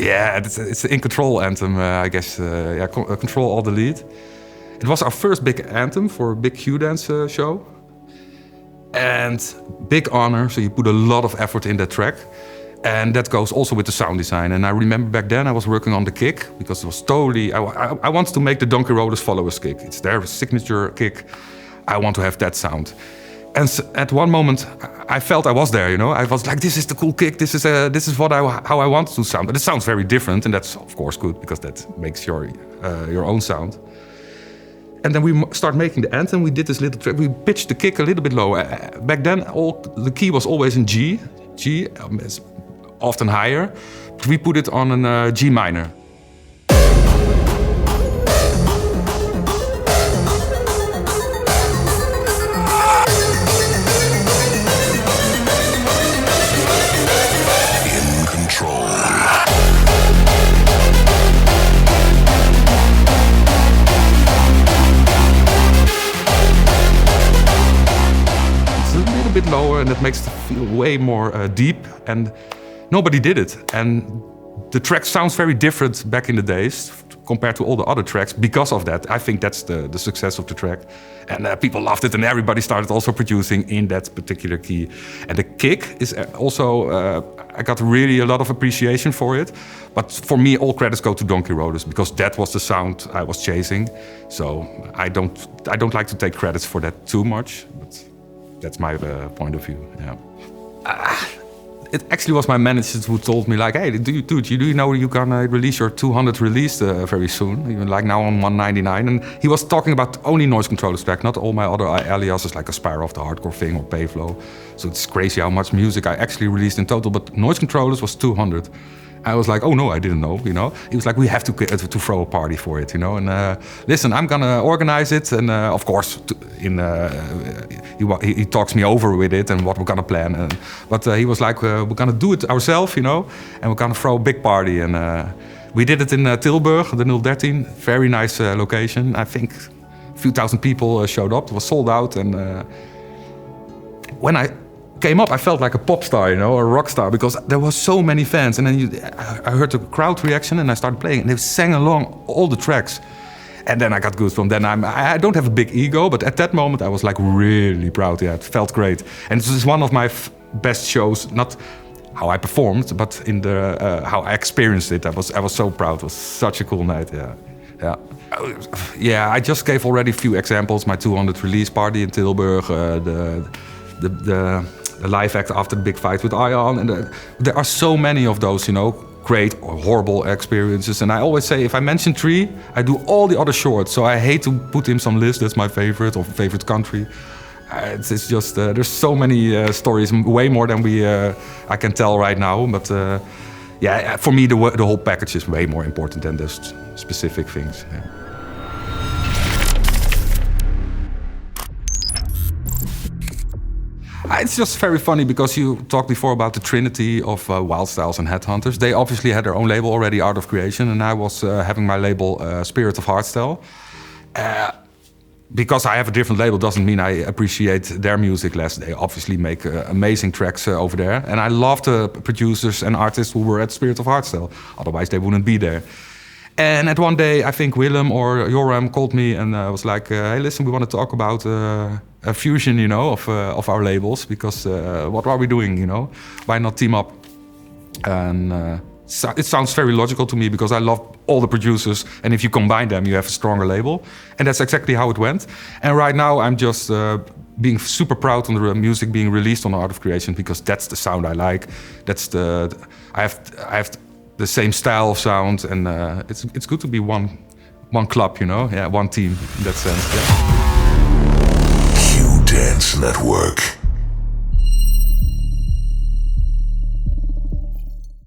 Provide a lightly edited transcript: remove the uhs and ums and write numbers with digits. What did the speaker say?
Yeah, it's an in control anthem, I guess. Control Alt Delete. It was our first big anthem for a big Q-dance show. And big honor, so you put a lot of effort in that track. And that goes also with the sound design. And I remember back then I was working on the kick because it was totally... I wanted to make the Donkey Rollers followers kick. It's their signature kick. I want to have that sound. And at one moment, I felt I was there, you know. I was like, this is the cool kick. This is how I want it to sound. But it sounds very different, and that's of course good because that makes your own sound. And then we start making the anthem. We did this little track. We pitched the kick a little bit lower. Back then, the key was always in G. G is often higher. But we put it on a G minor. Bit lower, and that makes it feel way more deep, and nobody did it. And the track sounds very different back in the days compared to all the other tracks because of that. I think that's the success of the track, and people loved it, and everybody started also producing in that particular key. And the kick is also I got really a lot of appreciation for it, but for me all credits go to Donkey Rollers because that was the sound I was chasing. So I don't like to take credits for that too much, but that's my point of view. Yeah. It actually was my manager who told me, like, hey, do you know you're gonna release your 200 release very soon? Even like now on 199. And he was talking about only Noisecontrollers track, not all my other aliases like Aspire of the Hardcore Thing or Payflow. So it's crazy how much music I actually released in total. But Noisecontrollers was 200. I was like, oh no, I didn't know, you know. He was like, we have to throw a party for it, you know. And listen, I'm gonna organize it, and of course, he talks me over with it and what we're gonna plan. But he was like, we're gonna do it ourselves, you know, and we're gonna throw a big party. And we did it in Tilburg, the 013, very nice location. I think a few thousand people showed up. It was sold out, and when I came up, I felt like a pop star, you know, a rock star, because there were so many fans. And then I heard the crowd reaction, and I started playing, and they sang along all the tracks. And then I got goosebumps. Then I don't have a big ego, but at that moment I was like really proud. Yeah, it felt great. And this is one of my best shows, not how I performed, but in the how I experienced it. I was so proud. It was such a cool night. Yeah. I just gave already a few examples. My 200 release party in Tilburg, the live act after the big fight with Ion, and there are so many of those, you know, great or horrible experiences. And I always say, if I mention 3, I do all the other shorts. So I hate to put in some list. That's my favorite or favorite country. It's just there's so many stories, way more than I can tell right now. But yeah, for me the whole package is way more important than those specific things. Yeah. It's just very funny because you talked before about the trinity of Wild Styles and Headhunters. They obviously had their own label already, Art of Creation, and I was having my label Spirit of Hardstyle. Because I have a different label doesn't mean I appreciate their music less. They obviously make amazing tracks over there. And I love the producers and artists who were at Spirit of Hardstyle. Otherwise they wouldn't be there. And at one day, I think Willem or Joram called me and was like, hey, listen, we want to talk about a fusion, you know, of our labels. Because what are we doing, you know? Why not team up? And it sounds very logical to me because I love all the producers. And if you combine them, you have a stronger label. And that's exactly how it went. And right now, I'm just being super proud on the music being released on Art of Creation because that's the sound I like. That's I have the same style of sound, and it's good to be one club, you know, yeah, one team in that sense. Yeah. Q Dance Network.